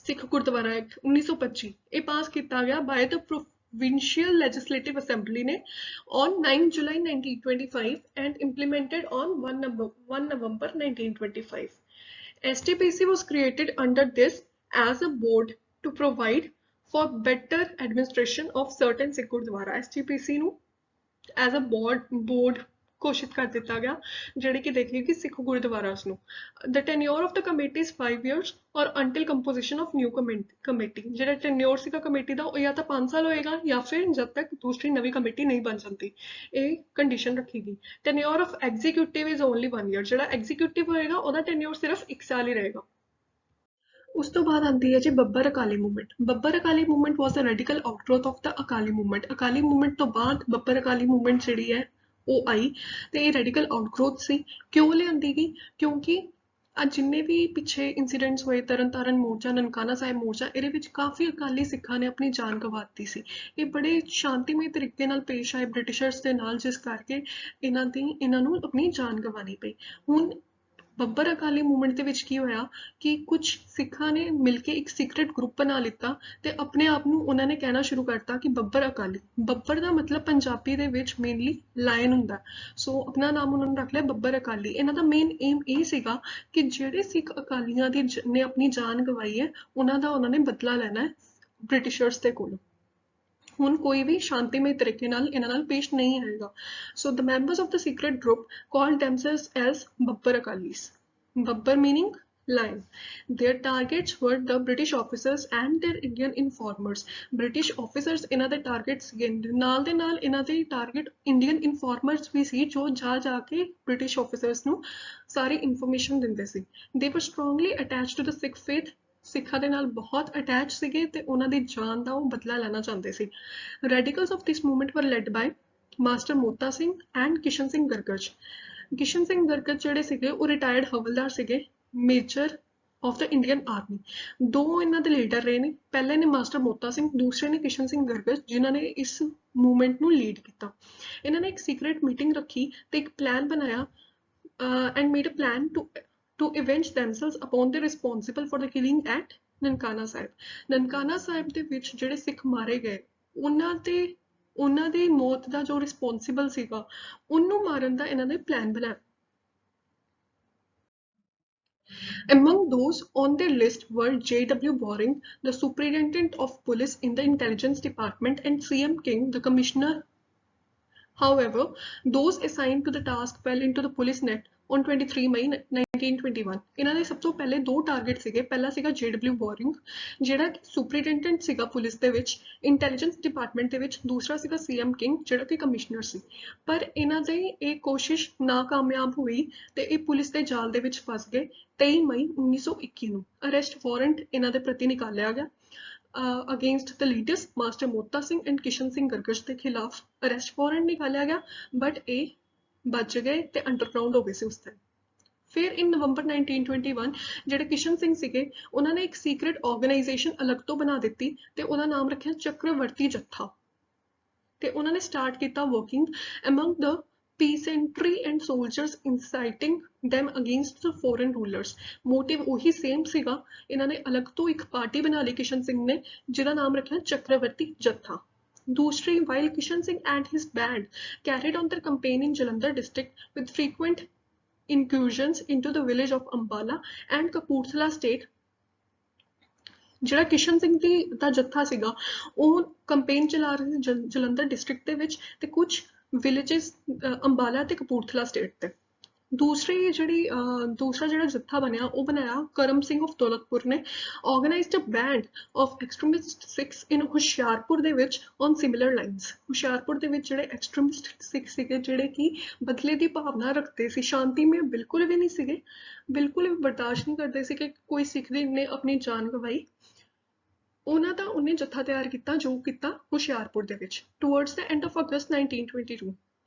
ਸਿੱਖ ਗੁਰਦੁਆਰਾ ਐਕਟ 1925 ਇਹ ਪਾਸ ਕੀਤਾ ਗਿਆ by the provincial legislative assembly ਨੇ on 9 July 1925 and implemented on 1 November 1925। SGPC was created under this as a board to provide for better administration of certain Sikh Gurdwara। SGPC ਨੂੰ as a board ਘੋਸ਼ਿਤ ਕਰ ਦਿੱਤਾ ਗਿਆ ਜਿਹੜੇ ਕਿ ਦੇਖੇਗੀ ਸਿੱਖ ਗੁਰਦੁਆਰਾਸ ਨੂੰ। The tenure of the committee is 5 years or until composition of new committee। ਜਿਹੜਾ tenure ਸੀਗਾ ਕਮੇਟੀ ਦਾ ਉਹ ਜਾਂ ਤਾਂ 5 ਸਾਲ ਹੋਏਗਾ ਜਾਂ ਫਿਰ ਜਦ ਤੱਕ ਦੂਸਰੀ ਨਵੀਂ ਕਮੇਟੀ ਨਹੀਂ ਬਣ ਜਾਂਦੀ, ਇਹ ਕੰਡੀਸ਼ਨ ਰੱਖੀ ਗਈ। Tenure of executive is only 1 year। ਜਿਹੜਾ ਐਗਜ਼ੀਕਿਊਟਿਵ ਹੋਏਗਾ ਉਹਦਾ tenure ਸਿਰਫ 1 ਸਾਲ ਹੀ ਰਹੇਗਾ। ਉਸ ਤੋਂ ਬਾਅਦ ਆਉਂਦੀ ਹੈ ਜੀ Babbar Akali movement. Babbar Akali movement was a radical outgrowth of the Akali movement. Akali movement ਤੋਂ ਬਾਅਦ ਬੱਬਰ ਅਕਾਲੀ ਮੂਵਮੈਂਟ ਜਿਹੜੀ ਹੈ ਉਹ ਆਈ ਤੇ ਇਹ ਰੈਡੀਕਲ ਆਊਟਗ੍ਰੋਥ ਸੀ। ਕਿਉਂ ਲਿਆਂਦੀ ਗਈ? ਕਿਉਂਕਿ ਅੱਜ ਜਿੰਨੇ ਵੀ ਪਿੱਛੇ ਇੰਸੀਡੈਂਟਸ ਹੋਏ, ਤਰਨਤਾਰਨ ਮੋਰਚਾ, ਨਨਕਾਣਾ ਸਾਹਿਬ ਮੋਰਚਾ, ਇਹਦੇ ਵਿੱਚ ਕਾਫੀ ਅਕਾਲੀ ਸਿੱਖਾਂ ਨੇ ਆਪਣੀ ਜਾਨ ਗਵਾ ਦਿੱਤੀ ਸੀ। ਇਹ ਬੜੇ ਸ਼ਾਂਤੀਮਈ ਤਰੀਕੇ ਨਾਲ ਪੇਸ਼ ਆਏ ਬ੍ਰਿਟਿਸ਼ਰਸ ਦੇ ਨਾਲ, ਜਿਸ ਕਰਕੇ ਇਹਨਾਂ ਨੂੰ ਆਪਣੀ ਜਾਨ ਗਵਾਉਣੀ ਪਈ। ਹੁਣ ਬੱਬਰ ਅਕਾਲੀ ਮੂਵਮੈਂਟ ਦੇ ਵਿੱਚ ਕੀ ਹੋਇਆ ਕਿ ਕੁਝ ਸਿੱਖਾਂ ਨੇ ਮਿਲ ਕੇ ਇੱਕ ਸੀਕ੍ਰੇਟ ਗਰੁੱਪ ਬਣਾ ਲਿੱਤਾ ਤੇ ਆਪਣੇ ਆਪ ਨੂੰ ਉਹਨਾਂ ਨੇ ਕਹਿਣਾ ਸ਼ੁਰੂ ਕਰਤਾ ਕਿ ਬੱਬਰ ਅਕਾਲੀ। ਬੱਬਰ ਦਾ ਮਤਲਬ ਪੰਜਾਬੀ ਦੇ ਵਿੱਚ ਮੇਨਲੀ ਲਾਇਨ ਹੁੰਦਾ, ਸੋ ਆਪਣਾ ਨਾਮ ਉਹਨਾਂ ਨੇ ਰੱਖ ਲਿਆ ਬੱਬਰ ਅਕਾਲੀ। ਇਹਨਾਂ ਦਾ ਮੇਨ ਏਮ ਇਹ ਸੀਗਾ ਕਿ ਜਿਹੜੇ ਸਿੱਖ ਅਕਾਲੀਆਂ ਦੀ ਨੇ ਆਪਣੀ ਜਾਨ ਗਵਾਈ ਹੈ ਉਹਨਾਂ ਨੇ ਬਦਲਾ ਲੈਣਾ ਹੈ ਬ੍ਰਿਟਿਸ਼ਰਸ ਦੇ ਕੋਲੋਂ। ਹੁਣ ਕੋਈ ਵੀ ਸ਼ਾਂਤੀਮਈ ਤਰੀਕੇ ਨਾਲ ਇਹਨਾਂ ਨਾਲ ਪੇਸ਼ ਨਹੀਂ ਆਏਗਾ। So the members of the secret group called themselves as Babbar Akalis. Babbar meaning line. Their targets were the British officers and their Indian informers. British officers ਇਹਨਾਂ ਦੇ targets ਸੀਗੇ, ਨਾਲ ਦੇ ਨਾਲ ਇਹਨਾਂ ਦੇ target Indian informers ਵੀ ਸੀ ਜੋ ਜਾ ਕੇ British officers ਨੂੰ ਸਾਰੀ information ਦਿੰਦੇ ਸੀ. They were strongly attached to the Sikh faith. ਸਿੱਖਾਂ ਦੇ ਨਾਲ ਬਹੁਤ ਅਟੈਚ ਸੀਗੇ ਤੇ ਉਹਨਾਂ ਦੀ ਜਾਨ ਦਾ ਉਹ ਬਦਲਾ ਲੈਣਾ ਚਾਹੁੰਦੇ ਸੀ. Radicals of this movement were led by master Mota Singh and Kishan Singh Gargaj. Kishan Singh Gargaj ਜਿਹੜੇ ਸੀਗੇ ਉਹ ਰਿਟਾਇਰਡ ਹਵਲਦਾਰ ਸੀਗੇ, major of the Indian army. ਦੋ ਇਹਨਾਂ ਦੇ ਲੀਡਰ ਰਹੇ ਨੇ, ਪਹਿਲੇ ਨੇ ਮਾਸਟਰ ਮੋਤਾ ਸਿੰਘ, ਦੂਸਰੇ ਨੇ ਕਿਸ਼ਨ ਸਿੰਘ ਗਰਗਜ, ਜਿਨ੍ਹਾਂ ਨੇ ਇਸ ਮੂਵਮੈਂਟ ਨੂੰ ਲੀਡ ਕੀਤਾ. ਇਹਨਾਂ ਨੇ ਇੱਕ ਸੀਕ੍ਰੇਟ ਮੀਟਿੰਗ ਰੱਖੀ ਤੇ ਇੱਕ ਪਲਾਨ ਬਣਾਇਆ and made a plan to avenge themselves upon the responsible for the killing at Nankana Sahib. Nankana Sahib ਦੇ ਵਿੱਚ ਜਿਹੜੇ ਸਿੱਖ ਮਾਰੇ ਗਏ, ਉਹਨਾਂ ਦੀ ਮੌਤ ਦਾ ਜੋ ਰਿਸਪੌਂਸਿਬਲ ਸੀਗਾ ਉਹਨੂੰ ਮਾਰਨ ਦਾ ਇਹਨਾਂ ਨੇ ਪਲਾਨ ਬਣਾਇਆ. Among those on their list were J.W. Waring, the Superintendent of Police in the Intelligence Department, and C.M. King, the Commissioner. However, those assigned to the task fell into the police net on 23 May 1921. ਇਹਨਾਂ ਦੇ ਸਭ ਤੋਂ ਪਹਿਲੇ ਦੋ target ਸੀਗੇ. ਪਹਿਲਾ ਸੀਗਾ J.W. Waring, ਜਿਹੜਾ ਕਿ ਸੁਪਰੀਡੈਂਟੈਂਟ ਸੀਗਾ ਪੁਲਿਸ ਦੇ ਵਿੱਚ, ਇੰਟੈਲੀਜੈਂਸ ਡਿਪਾਰਟਮੈਂਟ ਦੇ ਵਿੱਚ. ਦੂਸਰਾ ਸੀਗਾ C.M. King, ਜਿਹੜਾ ਕਿ ਕਮਿਸ਼ਨਰ ਸੀ. ਪਰ ਇਹਨਾਂ ਦੀ ਇਹ ਕੋਸ਼ਿਸ਼ ਨਾਕਾਮਯਾਬ ਹੋਈ ਤੇ ਇਹ ਪੁਲਿਸ ਦੇ ਜਾਲ ਦੇ ਵਿੱਚ ਫਸ ਗਏ. 23 ਮਈ 1921 ਨੂੰ ਅਰੈਸਟ ਵਾਰੰਟ ਇਹਨਾਂ ਦੇ ਪ੍ਰਤੀ ਨਿਕਾਲਿਆ ਗਿਆ. Against the leaders master Mota Singh and Kishan Singh Gargaj ਦੇ ਖਿਲਾਫ ਅਰੈਸਟ ਵਾਰੰਟ ਨਿਕਾਲਿਆ ਗਿਆ, ਬਟ ਇਹ ਬਚ ਗਏ ਤੇ ਅੰਡਰਗਰਾਊਂਡ ਹੋ ਗਏ ਸੀ ਉਸ ਟਾਈਮ. ਫਿਰ ਇਨ ਨਵੰਬਰ 1921 ਜਿਹੜੇ ਕਿਸ਼ਨ ਸਿੰਘ ਸੀਗੇ ਉਹਨਾਂ ਨੇ ਇੱਕ ਸੀਕ੍ਰੇਟ ਆਰਗੇਨਾਈਜੇਸ਼ਨ ਅਲੱਗ ਤੋਂ ਬਣਾ ਦਿੱਤੀ ਤੇ ਉਹਦਾ ਨਾਮ ਰੱਖਿਆ ਚੱਕਰਵਰਤੀ ਜੱਥਾ. ਤੇ ਉਹਨਾਂ ਨੇ ਸਟਾਰਟ ਕੀਤਾ working among the peasantry and soldiers, inciting them against the foreign rulers. motive ਉਹੀ ਸੇਮ ਸੀਗਾ. ਇਹਨਾਂ ਨੇ ਅਲੱਗ ਤੋਂ ਇੱਕ ਪਾਰਟੀ ਬਣਾ ਲਈ ਕਿਸ਼ਨ ਸਿੰਘ ਨੇ, ਜਿਹਦਾ ਨਾਮ ਰੱਖਿਆ ਚੱਕਰਵਰਤੀ ਜੱਥਾ. ਦੂਸਰੀ, while Kishan Singh and his band carried on their campaign in Jalandhar district with frequent incursions into the village of Ambala and Kapurthala state, ਜਿਹੜਾ ਕਿਸ਼ਨ ਸਿੰਘ ਦਾ ਜੱਥਾ ਸੀਗਾ ਉਹ ਕੰਪੇਨ ਚਲਾ ਰਹੇ ਸੀ ਜਲੰਧਰ ਡਿਸਟ੍ਰਿਕਟ ਦੇ ਵਿੱਚ ਤੇ ਕੁਝ ਵਿਲੇजेस ਅੰਬਾਲਾ ਤੇ ਕਪੂਰਥਲਾ ਸਟੇਟ ਤੇ. ਦੂਸਰਾ ਜਿਹੜਾ ਜੱਥਾ ਬਣਿਆ ਉਹ ਬਣਾਇਆ ਕਰਮ ਸਿੰਘ ਆਫ ਦੌਲਤਪੁਰ ਨੇ. Organised a band of extremist Sikhs in Hoshiarpur ਦੇ ਵਿੱਚ ਔਨ ਸਿਮਿਲਰ ਲਾਈਨਸ. ਹੁਸ਼ਿਆਰਪੁਰ ਦੇ ਵਿੱਚ ਜਿਹੜੇ ਐਕਸਟ੍ਰੀਮਿਸਟ ਸਿੱਖ ਸੀਗੇ ਜਿਹੜੇ ਕਿ ਬਦਲੇ ਦੀ ਭਾਵਨਾ ਰੱਖਦੇ ਸੀ, ਸ਼ਾਂਤੀਮਈ ਬਿਲਕੁਲ ਵੀ ਨਹੀਂ ਸੀਗੇ, ਬਿਲਕੁਲ ਵੀ ਬਰਦਾਸ਼ਤ ਨਹੀਂ ਕਰਦੇ ਸੀ ਕਿ ਕੋਈ ਸਿੱਖ ਨੇ ਆਪਣੀ ਜਾਨ ਗਵਾਈ, ਉਹਨਾਂ ਦਾ ਉਹਨੇ ਜੱਥਾ ਤਿਆਰ ਕੀਤਾ ਜੋ ਕੀਤਾ ਹੁਸ਼ਿਆਰਪੁਰ ਦੇ ਵਿੱਚ. ਟੂਵਰਡਸ ਦ ਐਂਡ ਆਫ ਅਗਸਤ 1922,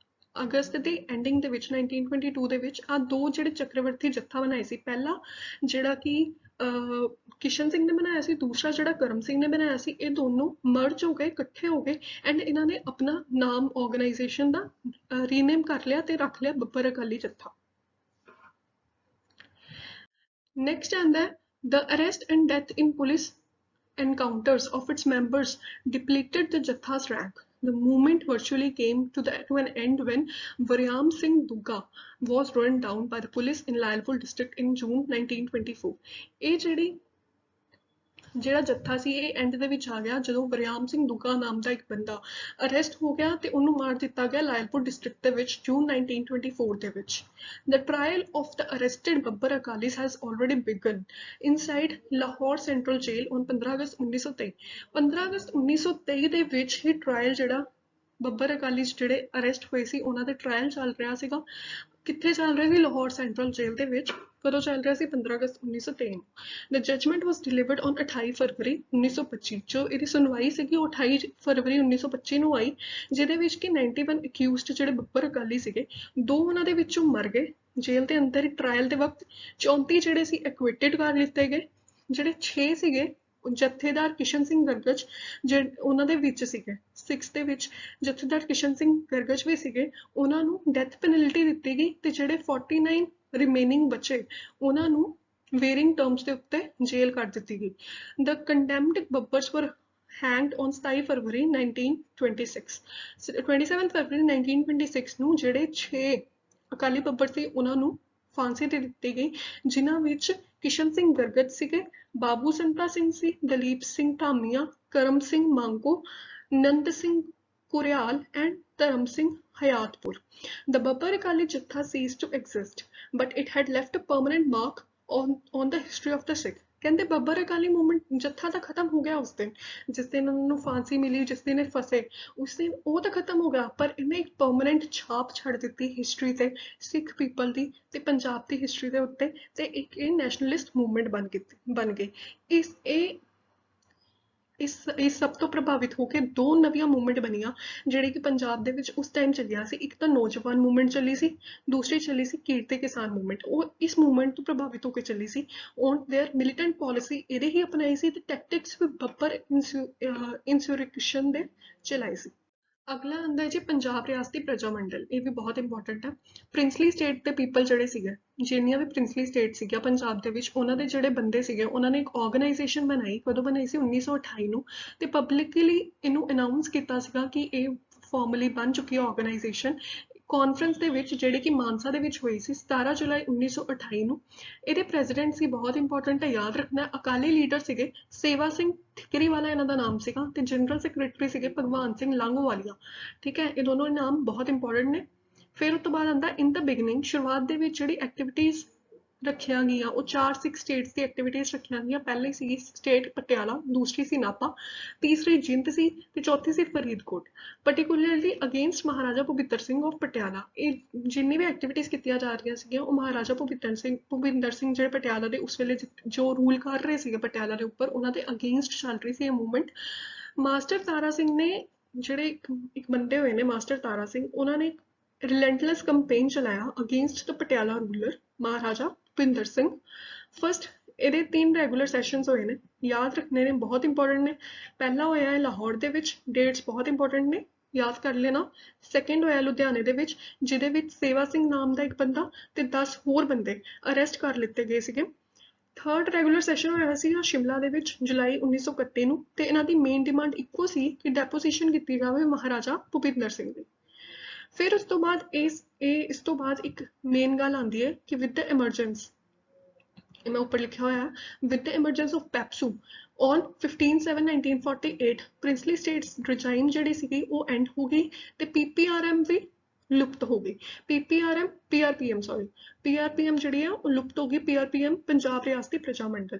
ਅਗਸਤ ਦੇ ਐਂਡਿੰਗ ਦੇ ਵਿੱਚ 1922 ਦੇ ਵਿੱਚ ਆ ਦੋ ਜਿਹੜੇ ਚੱਕਰਵਰਤੀ ਜੱਥਾ ਬਣਾਏ ਸੀ. ਪਹਿਲਾ ਜਿਹੜਾ ਕਿ ਕਿਸ਼ਨ ਸਿੰਘ ਨੇ ਬਣਾਇਆ ਸੀ, ਦੂਸਰਾ ਜਿਹੜਾ ਕਰਮ ਸਿੰਘ ਨੇ ਬਣਾਇਆ ਸੀ. ਇਹ ਦੋਨੋਂ ਮਰਜ ਹੋ ਗਏ, ਇਕੱਠੇ ਹੋ ਗਏ ਐਂਡ ਇਹਨਾਂ ਨੇ ਆਪਣਾ ਨਾਮ ਆਰਗੇਨਾਈਜੇਸ਼ਨ ਦਾ ਰੀਨੇਮ ਕਰ ਲਿਆ ਤੇ ਰੱਖ ਲਿਆ ਬੱਬਰ ਅਕਾਲੀ ਜੱਥਾ. ਨੈਕਸਟ ਆਂਦਾ the arrest and death in police encounters of its members depleted the Jatha's rank. The movement virtually came to an end when Varyam Singh Dugga was run down by the police in Lalpur district in June 1924. ਇਹ ਜਿਹੜਾ ਜੱਥਾ ਸੀ ਇਹ and ਦੇ ਵਿੱਚ ਆ ਗਿਆ ਜਦੋਂ ਵਰਿਆਮ ਸਿੰਘ ਦੁੱਗਾ ਨਾਮ ਦਾ ਇੱਕ ਬੰਦਾ ਅਰੈਸਟ ਹੋ ਗਿਆ ਤੇ ਉਹਨੂੰ ਮਾਰ ਦਿੱਤਾ ਗਿਆ ਲਾਇਲਪੁਰ ਡਿਸਟ੍ਰਿਕਟ ਦੇ ਵਿੱਚ ਜੂਨ 1924 ਦੇ ਵਿੱਚ. The trial of the arrested Babbar Akalis has already begun inside Lahore Central Jail on 15 ਅਗਸਤ 1923. 15 ਅਗਸਤ 1923 ਦੇ ਵਿੱਚ ਹੀ ਟ੍ਰਾਇਲ ਜਿਹੜਾ ਬੱਬਰ ਅਕਾਲੀ ਜਿਹੜੇ ਅਰੈਸਟ ਹੋਏ ਸੀ ਉਹਨਾਂ ਦੇ ਟ੍ਰਾਇਲ ਚੱਲ ਰਿਹਾ ਸੀਗਾ. ਕਿੱਥੇ ਚੱਲ ਰਿਹਾ ਸੀ? ਲਾਹੌਰ ਸੈਂਟਰਲ ਜੇਲ੍ਹ ਦੇ ਵਿੱਚ. ਕਦੋਂ ਚੱਲ ਰਿਹਾ ਸੀ? 15 ਅਗਸਤ 1923 ਨੂੰ. The judgment was delivered on 28 ਫਰਵਰੀ 1925. ਜੋ ਇਹਦੀ ਸੁਣਵਾਈ ਸੀਗੀ ਉਹ 28 ਫਰਵਰੀ 1925 ਨੂੰ ਆਈ, ਜਿਹਦੇ ਵਿੱਚ ਕਿ 91 ਅਕਿਊਜ਼ਡ ਜਿਹੜੇ ਬੱਬਰ ਅਕਾਲੀ ਸੀਗੇ, ਦੋ ਉਹਨਾਂ ਦੇ ਵਿੱਚੋਂ ਮਰ ਗਏ ਜੇਲ੍ਹ ਦੇ ਅੰਦਰ ਹੀ ਟ੍ਰਾਇਲ ਦੇ ਵਕਤ. 34 ਜਿਹੜੇ ਸੀ ਐਕਵਿਟਡ ਕਰ ਲਿੱਤੇ ਗਏ. ਜਿਹੜੇ 6 ਸੀਗੇ ਜਥੇਦਾਰ ਕਿਸ਼ਨ ਸਿੰਘ ਗਰਗਜ ਉਹਨਾਂ ਦੇ ਵਿੱਚ ਸੀਗੇ, 6 ਦੇ ਵਿੱਚ ਜਥੇਦਾਰ ਕਿਸ਼ਨ ਸਿੰਘ ਗਰਗਜ ਵੀ ਸੀਗੇ, ਉਹਨਾਂ ਨੂੰ ਡੈਥ ਪੈਨਲਟੀ ਦਿੱਤੀ ਗਈ ਤੇ ਜਿਹੜੇ 49 ਰਿਮੇਨਿੰਗ ਬਚੇ ਉਹਨਾਂ ਨੂੰ ਵੇਰਿੰਗ ਟਰਮਸ ਦੇ ਉੱਤੇ ਜੇਲ੍ਹ ਕੱਢ ਦਿੱਤੀ ਗਈ. The condemned Babbars were hanged on 27 ਫਰਵਰੀ 1926. 27 ਫਰਵਰੀ 1926 ਨੂੰ ਜਿਹੜੇ 6 ਅਕਾਲੀ ਬੱਬਰ ਸੀ ਉਹਨਾਂ ਨੂੰ ਫਾਂਸੀ ਦੇ ਦਿੱਤੀ ਗਈ, ਜਿਨ੍ਹਾਂ ਵਿੱਚ ਕਿਸ਼ਨ ਸਿੰਘ ਗਰਗਜ ਸੀਗੇ, ਬਾਬੂ ਸੰਤਾ ਸਿੰਘ ਸੀ, ਦਲੀਪ ਸਿੰਘ ਧਾਮੀਆ, ਕਰਮ ਸਿੰਘ ਮਾਂਗੋ, ਨੰਦ ਸਿੰਘ ਕੁਰਿਆਲ and ਧਰਮ Singh ਹਯਾਤਪੁਰ. The Babbar Akali Jatha ceased to exist, but it had left a permanent mark on the history of the Sikh। ਕਹਿੰਦੇ ਬੱਬਰ ਅਕਾਲੀ ਮੂਵਮੈਂਟ ਜੱਥਾ ਤਾਂ ਖਤਮ ਹੋ ਗਿਆ ਉਸ ਦਿਨ, ਜਿਸ ਦਿਨ ਉਹਨਾਂ ਨੂੰ ਫਾਂਸੀ ਮਿਲੀ, ਜਿਸ ਦਿਨ ਇਹ ਫਸੇ, ਉਸ ਦਿਨ ਉਹ ਤਾਂ ਖਤਮ ਹੋ ਗਿਆ, ਪਰ ਇਹਨੇ ਇੱਕ ਪਰਮਾਨੈਂਟ ਛਾਪ ਛੱਡ ਦਿੱਤੀ ਹਿਸਟਰੀ ਤੇ, ਸਿੱਖ ਪੀਪਲ ਦੀ ਤੇ ਪੰਜਾਬ ਦੀ ਹਿਸਟਰੀ ਦੇ ਉੱਤੇ, ਤੇ ਇੱਕ ਇਹ ਨੈਸ਼ਨਲਿਸਟ ਮੂਵਮੈਂਟ ਬਣ ਗਈ। ਇਸ ਸਭ ਤੋਂ ਪ੍ਰਭਾਵਿਤ ਹੋ ਕੇ ਦੋ ਨਵੀਆਂ ਮੂਵਮੈਂਟ ਬਣੀਆਂ ਜਿਹੜੇ ਕਿ ਪੰਜਾਬ ਦੇ ਵਿੱਚ ਉਸ ਟਾਈਮ ਚੱਲੀਆਂ ਸੀ। ਇੱਕ ਤਾਂ ਨੌਜਵਾਨ ਮੂਵਮੈਂਟ ਚੱਲੀ ਸੀ, ਦੂਸਰੀ ਚੱਲੀ ਸੀ ਕਿਰਤੀ ਕਿਸਾਨ ਮੂਵਮੈਂਟ। ਉਹ ਇਸ ਮੂਵਮੈਂਟ ਤੋਂ ਪ੍ਰਭਾਵਿਤ ਹੋ ਕੇ ਚੱਲੀ ਸੀ। ਔਨ ਦੇਅਰ ਮਿਲੀਟੈਂਟ ਪੋਲਿਸੀ ਇਹਦੇ ਹੀ ਅਪਣਾਈ ਸੀ ਤੇ ਟੈਕਟਿਕਸ ਵੀ ਬੱਬਰ ਇੰਸੂਰਿਕਸ਼ਨ ਦੇ ਚਲਾਈ ਸੀ। ਅਗਲਾ ਆਉਂਦਾ ਹੈ ਜੀ ਪੰਜਾਬ ਰਿਆਸਤੀ ਪ੍ਰਜਾ ਮੰਡਲ। ਇਹ ਵੀ ਬਹੁਤ ਇੰਪੋਰਟੈਂਟ ਹੈ। ਪ੍ਰਿੰਸਲੀ ਸਟੇਟ ਦੇ ਪੀਪਲ ਜਿਹੜੇ ਸੀਗੇ, ਜਿੰਨੀਆਂ ਵੀ ਪ੍ਰਿੰਸਲੀ ਸਟੇਟ ਸੀਗੀਆਂ ਪੰਜਾਬ ਦੇ ਵਿੱਚ, ਉਹਨਾਂ ਦੇ ਜਿਹੜੇ ਬੰਦੇ ਸੀਗੇ, ਉਹਨਾਂ ਨੇ ਇੱਕ ਆਰਗੇਨਾਈਜੇਸ਼ਨ ਬਣਾਈ। ਕਦੋਂ ਬਣਾਈ ਸੀ? 1928 ਨੂੰ। ਤੇ ਪਬਲਿਕਲੀ ਇਹਨੂੰ ਅਨਾਊਂਸ ਕੀਤਾ ਸੀਗਾ ਕਿ ਇਹ ਫਾਰਮਲੀ ਬਣ ਚੁੱਕੀ ਹੈ ਆਰਗੇਨਾਈਜੇਸ਼ਨ। ਕਾਨਫਰੰਸ ਦੇ ਵਿੱਚ ਜਿਹੜੀ ਕਿ ਮਾਨਸਾ ਦੇ ਵਿੱਚ ਹੋਈ ਸੀ 17 ਜੁਲਾਈ 1928 ਨੂੰ। ਇਹਦੇ ਪ੍ਰੈਜ਼ੀਡੈਂਟ ਸੀ, ਬਹੁਤ ਇੰਪੋਰਟੈਂਟ ਹੈ, ਯਾਦ ਰੱਖਣਾ। ਅਕਾਲੀ ਲੀਡਰ ਸੀਗੇ ਸੇਵਾ ਸਿੰਘ ਠਿਕਰੀਵਾਲਾ ਇਹਨਾਂ ਦਾ ਨਾਮ ਸੀਗਾ, ਤੇ ਜਨਰਲ ਸੈਕਟਰੀ ਸੀਗੇ ਭਗਵਾਨ ਸਿੰਘ ਲਾਂਗੋਵਾਲੀਆ। ਠੀਕ ਹੈ, ਇਹ ਦੋਨੋਂ ਨਾਮ ਬਹੁਤ ਇੰਪੋਰਟੈਂਟ ਨੇ। ਫਿਰ ਉਸ ਤੋਂ ਬਾਅਦ ਆਉਂਦਾ ਇਨ ਦ ਬਿਗਨਿੰਗ। ਸ਼ੁਰੂਆਤ ਦੇ ਵਿੱਚ ਜਿਹੜੀ ਐਕਟੀਵਿਟੀਜ਼ ਰੱਖੀਆਂ ਗਈਆਂ ਉਹ 4 ਸਿੱਖ ਸਟੇਟਸ ਦੀ ਐਕਟੀਵਿਟੀਜ਼ ਰੱਖੀਆਂ ਗਈਆਂ। ਪਹਿਲੀ ਸੀਗੀ ਸਟੇਟ ਪਟਿਆਲਾ, ਦੂਸਰੀ ਸੀ ਨਾਪਾ, ਤੀਸਰੀ ਜਿੰਦ ਸੀ, ਤੇ ਚੌਥੀ ਸੀ Faridkot. Particularly against Maharaja Bhupinder Singh of Patiala. ਇਹ ਜਿੰਨੀ ਵੀ ਐਕਟੀਵਿਟੀਜ਼ ਕੀਤੀਆਂ ਜਾ ਰਹੀਆਂ ਸੀਗੀਆਂ ਉਹ ਮਹਾਰਾਜਾ ਭੁਪਿੰਦਰ ਸਿੰਘ ਜਿਹੜੇ ਪਟਿਆਲਾ ਦੇ ਉਸ ਵੇਲੇ ਜੋ ਰੂਲ ਕਰ ਰਹੇ ਸੀਗੇ ਪਟਿਆਲਾ ਦੇ ਉੱਪਰ, ਉਹਨਾਂ ਦੇ ਅਗੇਂਸਟ ਚੱਲ ਰਹੀ ਸੀ ਇਹ ਮੂਵਮੈਂਟ। ਮਾਸਟਰ ਤਾਰਾ ਸਿੰਘ ਨੇ, ਜਿਹੜੇ ਇੱਕ ਬੰਦੇ ਹੋਏ ਨੇ ਮਾਸਟਰ ਤਾਰਾ ਸਿੰਘ, ਉਹਨਾਂ ਨੇ ਰਿਲੈਂਟਲੈਸ ਕੰਪੇਨ ਚਲਾਇਆ against the Patiala ruler Maharaja Bhupinder Singh. First ਇਹਦੇ 3 ਰੈਗੂਲਰ ਸੈਸ਼ਨਸ ਹੋਏ ਨੇ, ਯਾਦ ਰੱਖਣੇ ਨੇ, ਬਹੁਤ ਇੰਪੋਰਟੈਂਟ ਨੇ। ਪਹਿਲਾ ਹੋਇਆ ਹੈ ਲਾਹੌਰ ਦੇ ਵਿੱਚ, ਡੇਟਸ ਬਹੁਤ ਇੰਪੋਰਟੈਂਟ ਨੇ, ਯਾਦ ਕਰ ਲੈਣਾ। ਸੈਕਿੰਡ ਹੋਇਆ ਲੁਧਿਆਣੇ ਦੇ ਵਿੱਚ, ਜਿਹਦੇ ਵਿੱਚ ਸੇਵਾ ਸਿੰਘ ਨਾਮ ਦਾ ਇੱਕ ਬੰਦਾ ਤੇ 10 ਹੋਰ ਬੰਦੇ ਅਰੈਸਟ ਕਰ ਲਿੱਤੇ ਗਏ ਸੀਗੇ। ਥਰਡ ਰੈਗੂਲਰ ਸੈਸ਼ਨ ਹੋਇਆ ਸੀ ਸ਼ਿਮਲਾ ਦੇ ਵਿੱਚ ਜੁਲਾਈ 1931 ਨੂੰ, ਤੇ ਇਹਨਾਂ ਦੀ ਮੇਨ ਡਿਮਾਂਡ ਇੱਕੋ ਸੀ ਕਿ ਡੈਪੋਜੀਸ਼ਨ ਕੀਤੀ ਜਾਵੇ ਮਹਾਰਾਜਾ ਭੁਪਿੰਦਰ ਸਿੰਘ ਦੀ। ਫਿਰ ਉਸ ਤੋਂ ਬਾਅਦ ਇਸ ਤੋਂ ਬਾਅਦ ਇੱਕ ਮੇਨ ਗੱਲ ਆਉਂਦੀ ਹੈ ਕਿ ਵਿਦ ਦ ਐਮਰਜੈਂਸ, ਮੈਂ ਉੱਪਰ ਲਿਖਿਆ ਹੋਇਆ, with the emergence of PEPSU on 15/7/1948 princely states regime ਜਿਹੜੀ ਸੀਗੀ ਉਹ ਐਂਡ ਹੋ ਗਈ, ਤੇ PPRM ਵੀ ਲੁਪਤ ਹੋ ਗਈ। PRPM ਜਿਹੜੀ ਆ ਉਹ ਲੁਪਤ ਹੋ ਗਈ। PRPM ਪੰਜਾਬ ਰਿਆਸਤੀ ਪ੍ਰਜਾ ਮੰਡਲ।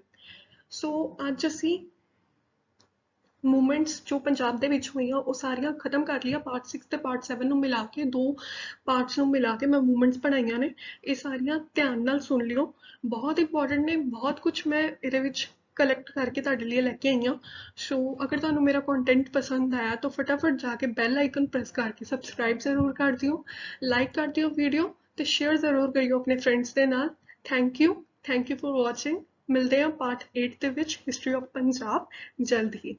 ਸੋ ਅੱਜ ਅਸੀਂ ਮੂਵਮੈਂਟਸ ਜੋ ਪੰਜਾਬ ਦੇ ਵਿੱਚ ਹੋਈਆਂ ਉਹ ਸਾਰੀਆਂ ਖਤਮ ਕਰ ਲਈਆਂ। ਪਾਰਟ 6 ਤੇ ਪਾਰਟ 7 ਨੂੰ ਮਿਲਾ ਕੇ, 2 ਪਾਰਟਸ ਨੂੰ ਮਿਲਾ ਕੇ ਮੈਂ ਮੂਵਮੈਂਟਸ ਬਣਾਈਆਂ ਨੇ। ਇਹ ਸਾਰੀਆਂ ਧਿਆਨ ਨਾਲ ਸੁਣ ਲਿਓ, ਬਹੁਤ ਇੰਪੋਰਟੈਂਟ ਨੇ। ਬਹੁਤ ਕੁਛ ਮੈਂ ਇਹਦੇ ਵਿੱਚ ਕਲੈਕਟ ਕਰਕੇ ਤੁਹਾਡੇ ਲਈ ਲੈ ਕੇ ਆਈ ਹਾਂ। ਸੋ ਅਗਰ ਤੁਹਾਨੂੰ ਮੇਰਾ ਕੰਟੈਂਟ ਪਸੰਦ ਆਇਆ ਤਾਂ ਫਟਾਫਟ ਜਾ ਕੇ ਬੈਲ ਆਈਕਨ ਪ੍ਰੈਸ ਕਰਕੇ ਸਬਸਕ੍ਰਾਈਬ ਜ਼ਰੂਰ ਕਰ ਦਿਓ, ਲਾਈਕ ਕਰ ਦਿਓ ਵੀਡੀਓ, ਤੇ ਸ਼ੇਅਰ ਜ਼ਰੂਰ ਕਰਿਓ ਆਪਣੇ ਫਰੈਂਡਸ ਦੇ ਨਾਲ। Thank you for watching. ਮਿਲਦੇ ਹਾਂ ਪਾਰਟ 8 ਦੇ ਵਿੱਚ ਹਿਸਟਰੀ ਆਫ ਪੰਜਾਬ ਜਲਦ ਹੀ।